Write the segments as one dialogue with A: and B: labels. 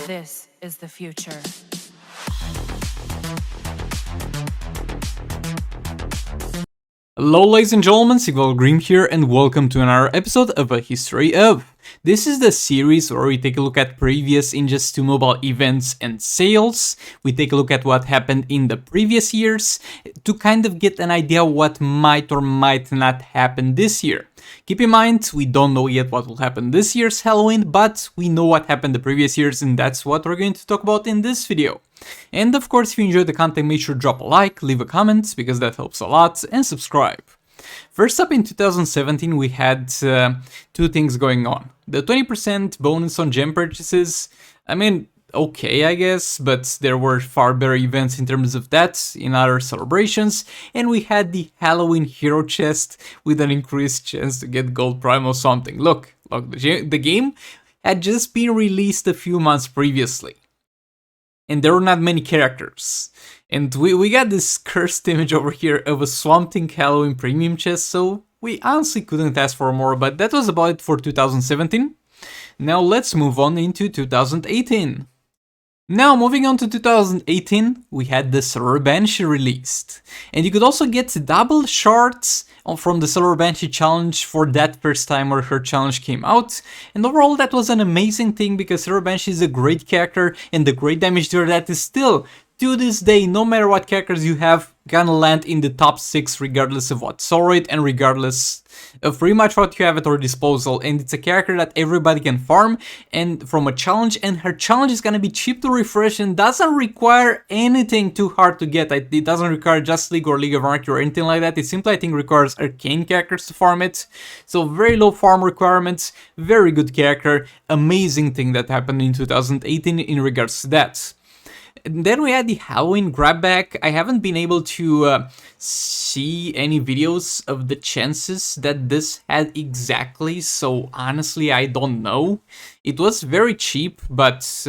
A: This is the future.
B: Hello ladies and gentlemen, Green here and welcome to another episode of A History Of. This is the series where we take a look at previous Injustice 2 mobile events and sales. We take a look at what happened in the previous years to kind of get an idea what might or might not happen this year. Keep in mind, we don't know yet what will happen this year's Halloween, but we know what happened the previous years and that's what we're going to talk about in this video. And of course, if you enjoyed the content, make sure to drop a like, leave a comment, because that helps a lot, and subscribe. First up, in 2017 we had two things going on. The 20% bonus on gem purchases, I mean, okay I guess, but there were far better events in terms of that in other celebrations, and we had the Halloween hero chest with an increased chance to get gold prime or something. Look, the game had just been released a few months previously, and there were not many characters. And we got this cursed image over here of a Swamp Thing Halloween premium chest, so we honestly couldn't ask for more, but that was about it for 2017. Now let's move on into 2018. Now, moving on to 2018, we had the Silver Banshee released. And you could also get double shards from the Silver Banshee challenge for that first time where her challenge came out. And overall, that was an amazing thing because Silver Banshee is a great character and the great damage dealer that is still, to this day, no matter what characters you have, gonna land in the top 6 regardless of what soul rate and regardless of pretty much what you have at your disposal. And it's a character that everybody can farm and from a challenge, and her challenge is gonna be cheap to refresh and doesn't require anything too hard to get. It doesn't require Justice League or League of Anarchy or anything like that. It simply, I think, requires arcane characters to farm it. So very low farm requirements, very good character, amazing thing that happened in 2018 in regards to that. And then we had the Halloween grabback. I haven't been able to see any videos of the chances that this had exactly, so honestly I don't know. It was very cheap, but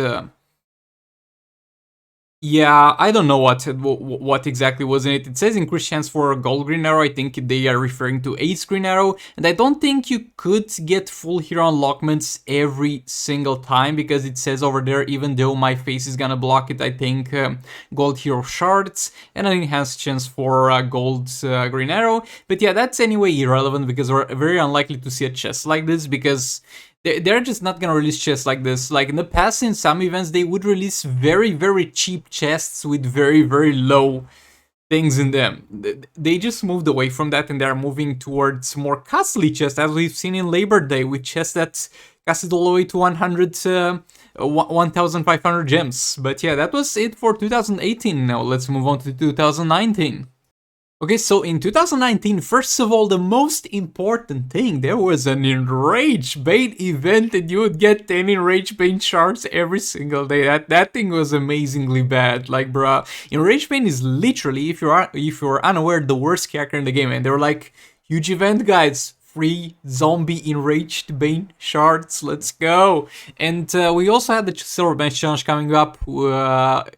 B: yeah, I don't know what exactly was in it. It says increased chance for a gold green arrow. I think they are referring to Ace green arrow. And I don't think you could get full hero unlockments every single time because it says over there, even though my face is gonna block it, I think gold hero shards and an enhanced chance for gold green arrow. But yeah, that's anyway irrelevant because we're very unlikely to see a chest like this because they're just not gonna release chests like this. Like in the past, in some events, they would release very, very cheap chests with very, very low things in them. They just moved away from that and they're moving towards more costly chests, as we've seen in Labor Day, with chests that costed all the way to 1,500 gems. But yeah, that was it for 2018. Now let's move on to 2019. Okay, so in 2019, first of all, the most important thing, there was an Enrage Bane event and you would get 10 Enrage Bane shards every single day. That thing was amazingly bad. Like, bruh, Enrage Bane is literally, if you're unaware, the worst character in the game. And they were like, huge event, guys. Free zombie enraged Bane shards, let's go. And we also had the Silver Banshee challenge coming up,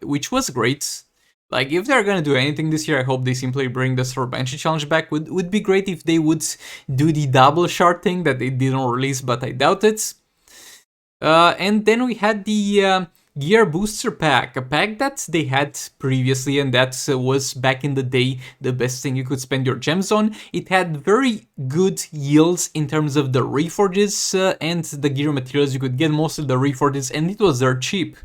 B: which was great. Like, if they're gonna do anything this year, I hope they simply bring the Silver Banshee challenge back. Would be great if they would do the double shard thing that they didn't release, but I doubt it. And then we had the Gear Booster Pack, a pack that they had previously, and that was back in the day the best thing you could spend your gems on. It had very good yields in terms of the reforges and the gear materials. You could get most of the reforges, and it was dirt cheap.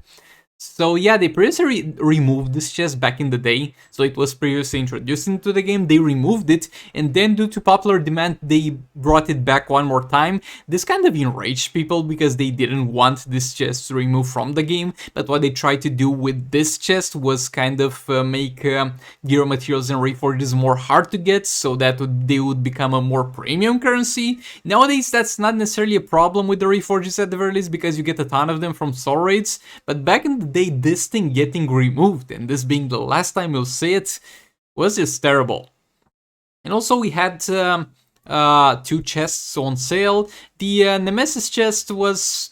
B: So yeah, they previously removed this chest back in the day, so it was previously introduced into the game, they removed it, and then due to popular demand, they brought it back one more time. This kind of enraged people because they didn't want this chest removed from the game, but what they tried to do with this chest was kind of make gear materials and reforges more hard to get, so that they would become a more premium currency. Nowadays, that's not necessarily a problem with the reforges at the very least, because you get a ton of them from soul raids, but back in the day, this thing getting removed and this being the last time you'll see it was just terrible. And also we had 2 chests on sale. The Nemesis chest was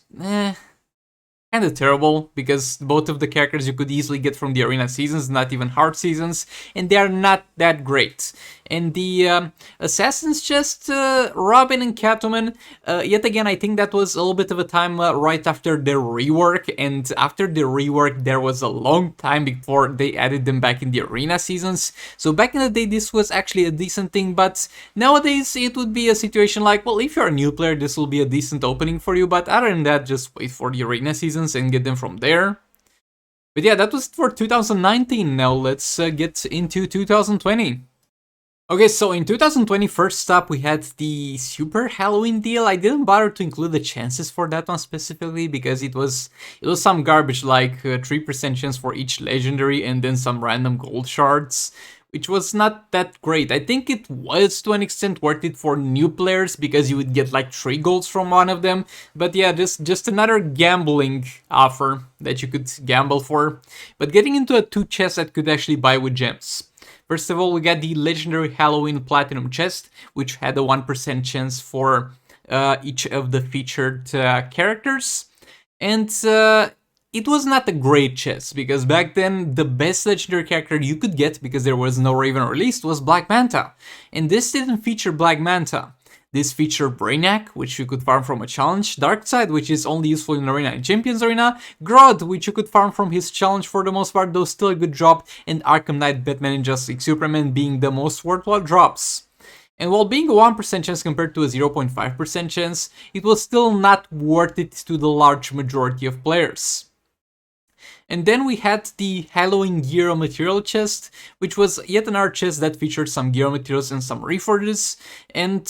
B: kind of terrible, because both of the characters you could easily get from the arena seasons, not even hard seasons, and they are not that great. And the Assassin's Chest, Robin and Catwoman, yet again, I think that was a little bit of a time right after the rework, and after the rework there was a long time before they added them back in the arena seasons. So back in the day this was actually a decent thing, but nowadays it would be a situation like, well, if you're a new player this will be a decent opening for you, but other than that, just wait for the arena seasons and get them from there. But yeah, that was for 2019. Now let's get into 2020. Okay, so in 2020, first up, we had the Super Halloween deal. I didn't bother to include the chances for that one specifically because it was some garbage, like 3% chance for each legendary and then some random gold shards, which was not that great. I think it was to an extent worth it for new players because you would get like 3 golds from one of them. But yeah, just another gambling offer that you could gamble for. But getting into a 2 chest that could actually buy with gems. First of all, we got the Legendary Halloween Platinum Chest, which had a 1% chance for each of the featured characters. And it was not a great chest, because back then the best legendary character you could get, because there was no Raven released, was Black Manta. And this didn't feature Black Manta. This featured Brainiac, which you could farm from a challenge, Darkseid, which is only useful in Arena and Champions Arena, Grodd, which you could farm from his challenge for the most part, though still a good drop, and Arkham Knight, Batman, and Justice League Superman being the most worthwhile drops. And while being a 1% chance compared to a 0.5% chance, it was still not worth it to the large majority of players. And then we had the Halloween Gear Material chest, which was yet another chest that featured some gear materials and some reforges. And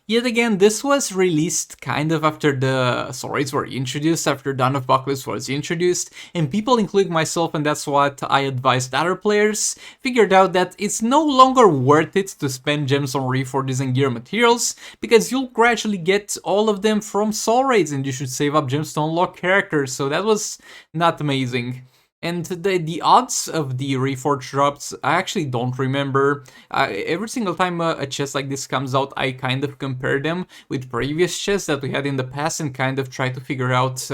B: yet again, this was released kind of after the Soul Raids were introduced, after Dawn of Apocalypse was introduced, and people, including myself, and that's what I advised other players, figured out that it's no longer worth it to spend gems on reforges and gear materials, because you'll gradually get all of them from Soul Raids, and you should save up gems to unlock characters, so that was not amazing. And the odds of the reforged drops, I actually don't remember. Every single time a chest like this comes out, I kind of compare them with previous chests that we had in the past and kind of try to figure out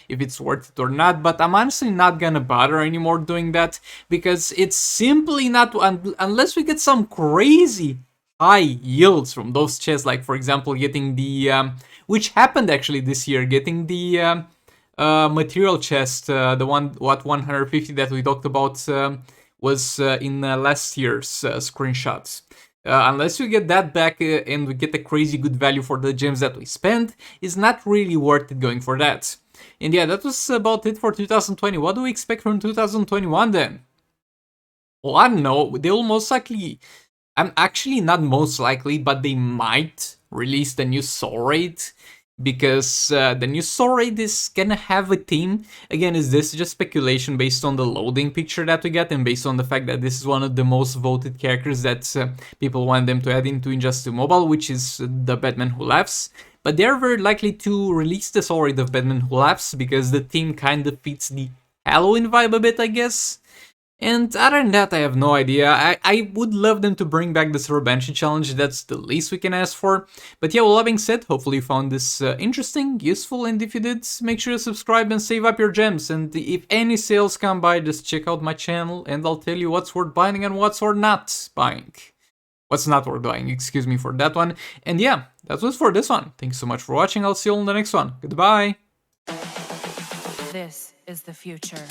B: if it's worth it or not. But I'm honestly not gonna bother anymore doing that, because it's simply not, unless we get some crazy high yields from those chests, like for example getting the, which happened actually this year, getting the material chest, the 150 that we talked about was in last year's screenshots. Unless you get that back and we get a crazy good value for the gems that we spent, it's not really worth it going for that. And yeah, that was about it for 2020. What do we expect from 2021 then? Well, I don't know. They will most likely, I'm actually not most likely, but they might release the new Soul Raid, because the new Soul Raid is gonna have a theme. Again, is this just speculation based on the loading picture that we get and based on the fact that this is one of the most voted characters that people want them to add into Injustice Mobile, which is the Batman Who Laughs. But they're very likely to release the Soul Raid of Batman Who Laughs because the theme kind of fits the Halloween vibe a bit, I guess. And other than that, I have no idea. I would love them to bring back the Silver Banshee challenge, that's the least we can ask for. But yeah, well, that being said, hopefully you found this interesting, useful, and if you did, make sure to subscribe and save up your gems. And if any sales come by, just check out my channel and I'll tell you what's worth buying and what's worth not buying. What's not worth buying, excuse me for that one. And yeah, that was for this one. Thanks so much for watching, I'll see you all in the next one. Goodbye!
A: This is the future.